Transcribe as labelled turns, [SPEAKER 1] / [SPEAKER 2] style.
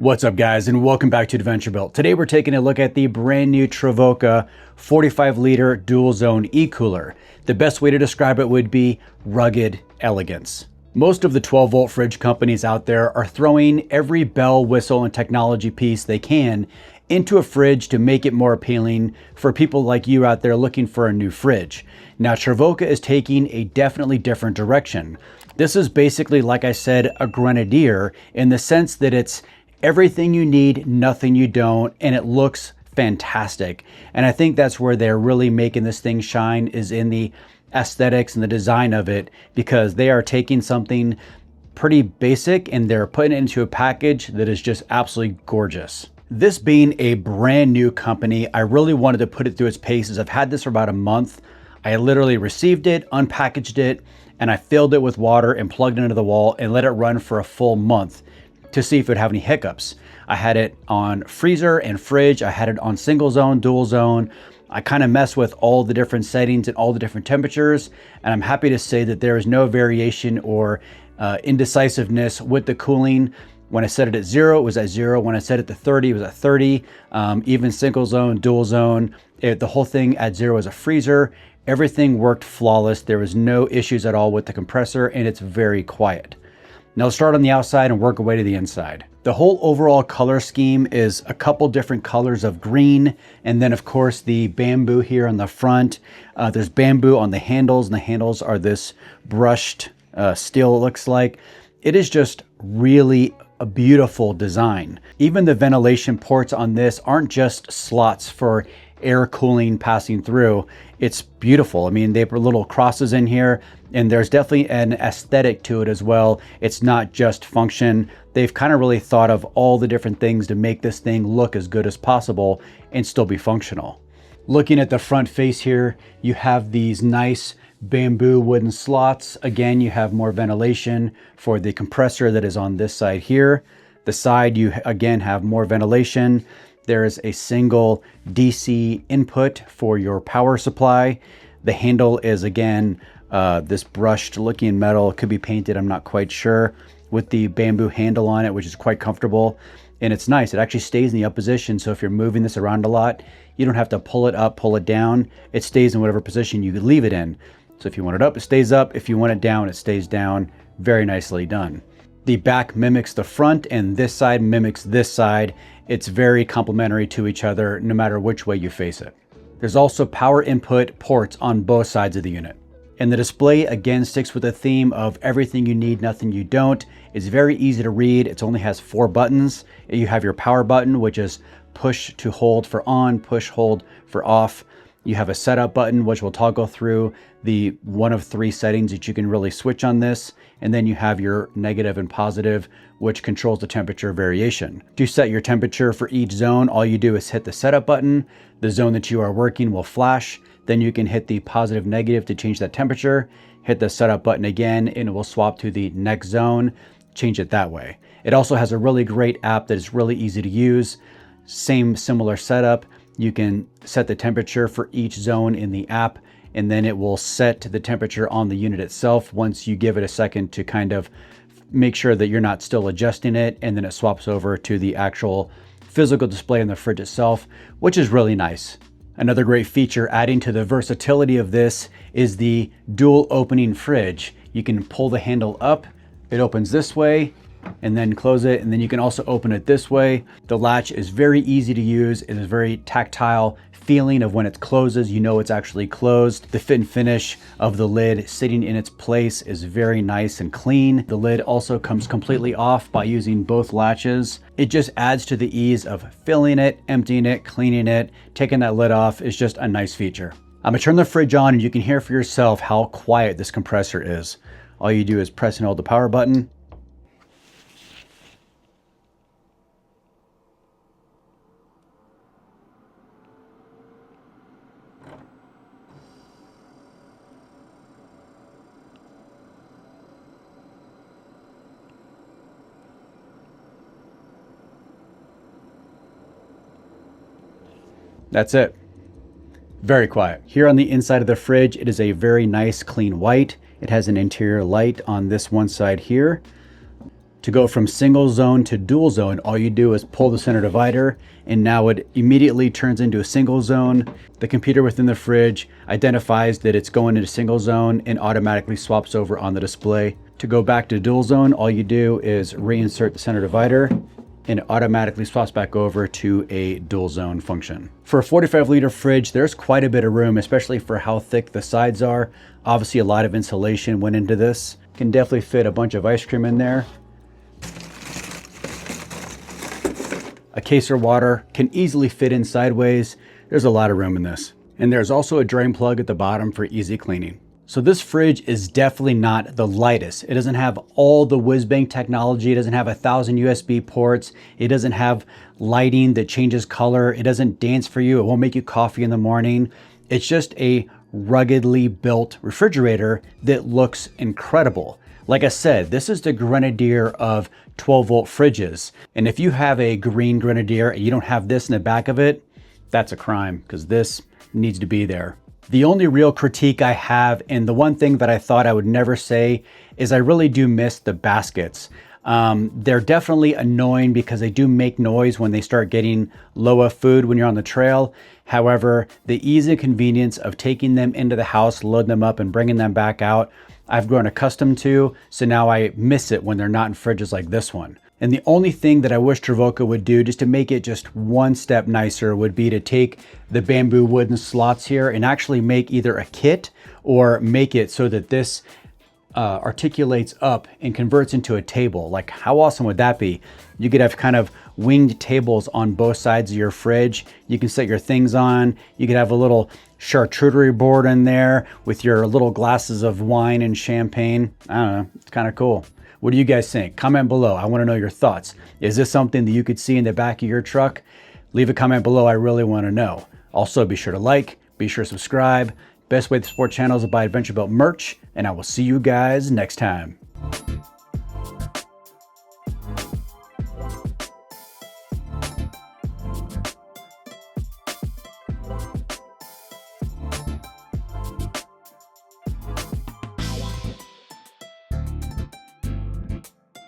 [SPEAKER 1] What's up guys, and welcome back to Adventure Built. Today we're taking a look at the brand new Travoca 45-liter dual zone e-cooler. The best way to describe it would be rugged elegance. Most of the 12-volt fridge companies out there are throwing every bell, whistle, and technology piece they can into a fridge to make it more appealing for people like you out there looking for a new fridge. Now Travoca is taking a definitely different direction. This is basically, like I said, a grenadier in the sense that it's everything you need, nothing you don't, and it looks fantastic. And I think that's where they're really making this thing shine, is in the aesthetics and the design of it, because they are taking something pretty basic and they're putting it into a package that is just absolutely gorgeous. This being a brand new company, I really wanted to put it through its paces. I've had this for about a month. I literally received it, unpackaged it, and I filled it with water and plugged it into the wall and let it run for a full month to see if it would have any hiccups. I had it on freezer and fridge. I had it on single zone, dual zone. I kind of messed with all the different settings and all the different temperatures. And I'm happy to say that there is no variation or indecisiveness with the cooling. When I set it at 0, it was at 0. When I set it to 30, it was at 30. Even single zone, dual zone, the whole thing at 0 is a freezer. Everything worked flawless. There was no issues at all with the compressor, and it's very quiet. Now let's start on the outside and work our way to the inside. The whole overall color scheme is a couple different colors of green, and then of course the bamboo here on the front. There's bamboo on the handles, and the handles are this brushed steel, it looks like. It is just really a beautiful design. Even the ventilation ports on this aren't just slots for air cooling passing through. It's beautiful. I mean, they put little crosses in here, and there's definitely an aesthetic to it as well. It's not just function. They've kind of really thought of all the different things to make this thing look as good as possible and still be functional. Looking at the front face here, you have these nice bamboo wooden slots. Again, you have more ventilation for the compressor that is on this side here. The side, you again have more ventilation. There is a single DC input for your power supply. The handle is again this brushed looking metal. It could be painted, I'm not quite sure, with the bamboo handle on it, which is quite comfortable. And it's nice. It actually stays in the up position. So if you're moving this around a lot, you don't have to pull it up, pull it down. It stays in whatever position you leave it in. So if you want it up, it stays up. If you want it down, it stays down. Very nicely done. The back mimics the front, and this side mimics this side. It's very complementary to each other, no matter which way you face it. There's also power input ports on both sides of the unit. And the display again sticks with the theme of everything you need, nothing you don't. It's very easy to read. It only has 4 buttons. You have your power button, which is push to hold for on, push hold for off. You have a setup button, which will toggle through the one of 3 settings that you can really switch on this. And then you have your negative and positive, which controls the temperature variation. To set your temperature for each zone, all you do is hit the setup button. The zone that you are working will flash. Then you can hit the positive, negative to change that temperature. Hit the setup button again, and it will swap to the next zone. Change it that way. It also has a really great app that is really easy to use. Similar setup. You can set the temperature for each zone in the app, and then it will set the temperature on the unit itself once you give it a second to kind of make sure that you're not still adjusting it, and then it swaps over to the actual physical display in the fridge itself, which is really nice. Another great feature adding to the versatility of this is the dual opening fridge. You can pull the handle up, it opens this way, and then close it, and then you can also open it this way. The latch is very easy to use. It is very tactile feeling of when it closes, you know it's actually closed. The fit and finish of the lid sitting in its place is very nice and clean. The lid also comes completely off by using both latches. It just adds to the ease of filling it, emptying it, cleaning it. Taking that lid off is just a nice feature. I'm gonna turn the fridge on, and you can hear for yourself how quiet this compressor is. All you do is press and hold the power button. That's it. Very quiet. Here on the inside of the fridge, it is a very nice clean white. It has an interior light on this one side here. To go from single zone to dual zone, all you do is pull the center divider, and now it immediately turns into a single zone. The computer within the fridge identifies that it's going into single zone and automatically swaps over on the display. To go back to dual zone, all you do is reinsert the center divider, and it automatically swaps back over to a dual zone function. For a 45-liter fridge, there's quite a bit of room, especially for how thick the sides are. Obviously, a lot of insulation went into this. Can definitely fit a bunch of ice cream in there. A case of water can easily fit in sideways. There's a lot of room in this. And there's also a drain plug at the bottom for easy cleaning. So this fridge is definitely not the lightest. It doesn't have all the whiz-bang technology. It doesn't have 1,000 USB ports. It doesn't have lighting that changes color. It doesn't dance for you. It won't make you coffee in the morning. It's just a ruggedly built refrigerator that looks incredible. Like I said, this is the Grenadier of 12-volt fridges. And if you have a green Grenadier and you don't have this in the back of it, that's a crime, because this needs to be there. The only real critique I have, and the one thing that I thought I would never say, is I really do miss the baskets. They're definitely annoying because they do make noise when they start getting low of food when you're on the trail. However, the ease and convenience of taking them into the house, loading them up and bringing them back out, I've grown accustomed to, so now I miss it when they're not in fridges like this one. And the only thing that I wish Travoca would do just to make it just one step nicer would be to take the bamboo wooden slots here and actually make either a kit or make it so that this articulates up and converts into a table. Like, how awesome would that be? You could have kind of winged tables on both sides of your fridge. You can set your things on. You could have a little charcuterie board in there with your little glasses of wine and champagne. I don't know, it's kind of cool. What do you guys think? Comment below. I want to know your thoughts. Is this something that you could see in the back of your truck? Leave a comment below. I really want to know. Also, be sure to like, be sure to subscribe. Best way to support channels is to buy Adventure Built merch, and I will see you guys next time.